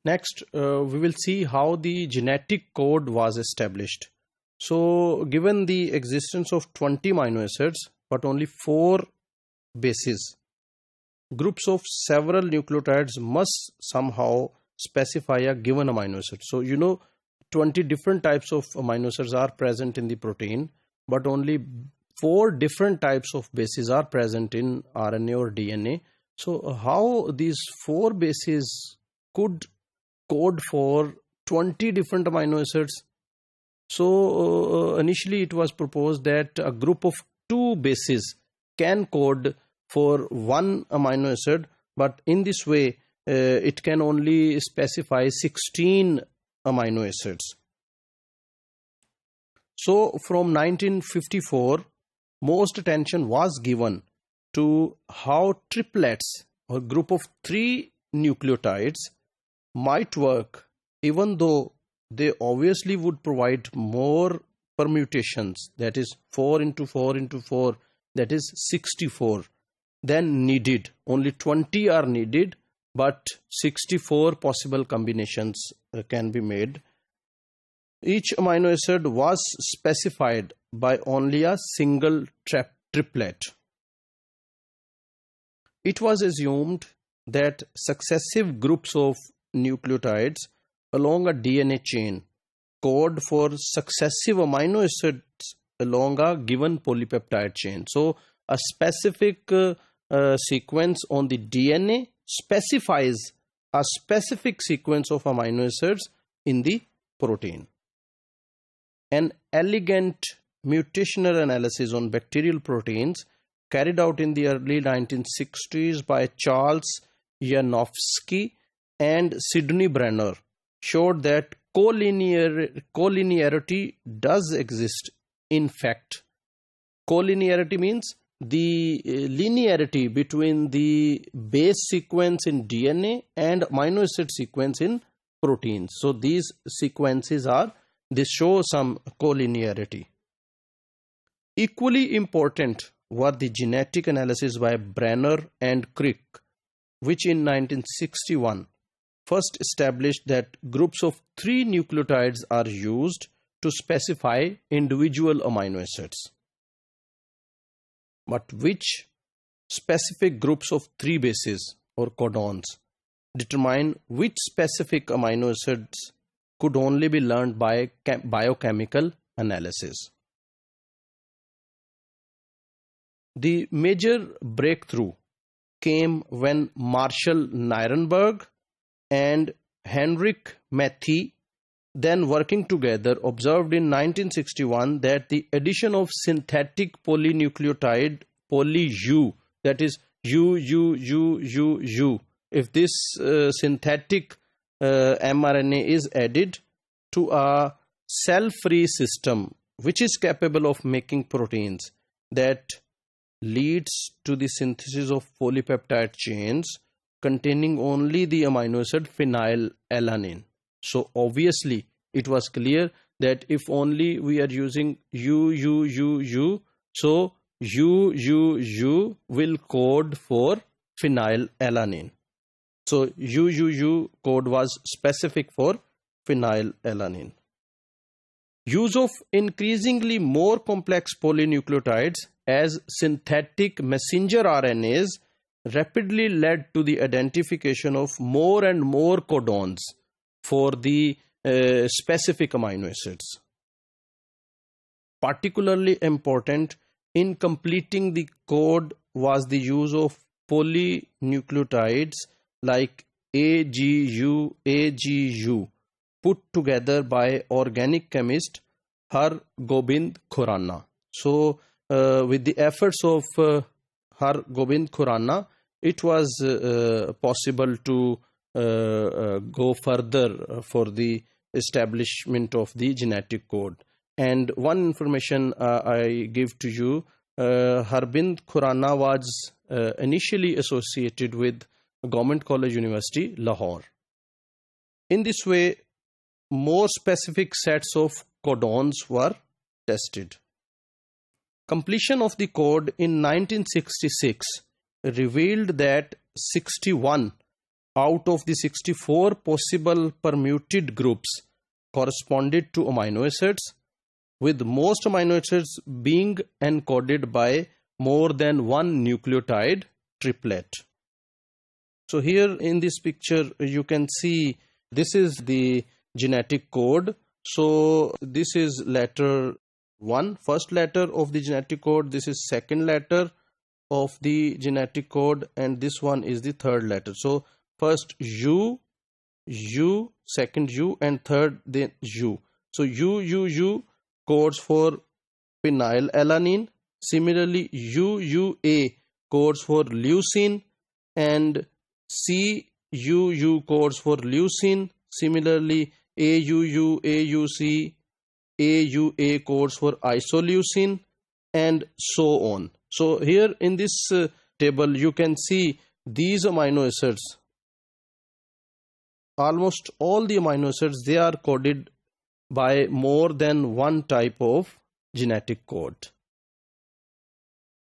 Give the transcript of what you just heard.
Next, we will see how the genetic code was established. So, given the existence of 20 amino acids, but only 4 bases, groups of several nucleotides must somehow specify a given amino acid. So, 20 different types of amino acids are present in the protein, but only 4 different types of bases are present in RNA or DNA. So, how these 4 bases could code for 20 different amino acids? So, initially it was proposed that a group of 2 bases can code for 1 amino acid, but in this way it can only specify 16 amino acids. So, from 1954, most attention was given to how triplets, or group of 3 nucleotides, might work, even though they obviously would provide more permutations, that is 4 into 4 into 4, that is 64, than needed. Only 20 are needed, but 64 possible combinations can be made. Each amino acid was specified by only a single triplet. It was assumed that successive groups of nucleotides along a DNA chain code for successive amino acids along a given polypeptide chain. So, a specific sequence on the DNA specifies a specific sequence of amino acids in the protein. An elegant mutational analysis on bacterial proteins carried out in the early 1960s by Charles Yanofsky and Sidney Brenner showed that collinearity does exist. In fact, collinearity means the linearity between the base sequence in DNA and amino acid sequence in proteins. So these sequences they show some collinearity. Equally important were the genetic analysis by Brenner and Crick, which in 1961 first established that groups of 3 nucleotides are used to specify individual amino acids. But which specific groups of 3 bases or codons determine which specific amino acids could only be learned by biochemical analysis. The major breakthrough came when Marshall Nirenberg and Heinrich Matthey, then working together, observed in 1961 that the addition of synthetic polynucleotide poly-U, that is U, if this synthetic mRNA is added to a cell-free system which is capable of making proteins, that leads to the synthesis of polypeptide chains containing only the amino acid phenylalanine. So obviously it was clear that if only we are using U, so U will code for phenylalanine. So U code was specific for phenylalanine. Use of increasingly more complex polynucleotides as synthetic messenger RNAs rapidly led to the identification of more and more codons for the specific amino acids. Particularly important in completing the code was the use of polynucleotides like AGUAGU put together by organic chemist Har Gobind Khorana. So with the efforts of Har Gobind Khorana, it was possible to go further for the establishment of the genetic code. And one information I give to you, Har Gobind Khorana was initially associated with Government College University, Lahore. In this way, more specific sets of codons were tested. Completion of the code in 1966 revealed that 61 out of the 64 possible permuted groups corresponded to amino acids, with most amino acids being encoded by more than one nucleotide triplet. So here in this picture you can see this is the genetic code. So this is letter 1, first letter of the genetic code, this is second letter of the genetic code, and this one is the third letter. So first U, second U, and third then U. So U codes for phenylalanine. Similarly, UUA codes for leucine, and CUU codes for leucine. Similarly, AUC, AUA codes for isoleucine, and so on. So here in this table you can see these amino acids, almost all the amino acids, they are coded by more than one type of genetic code.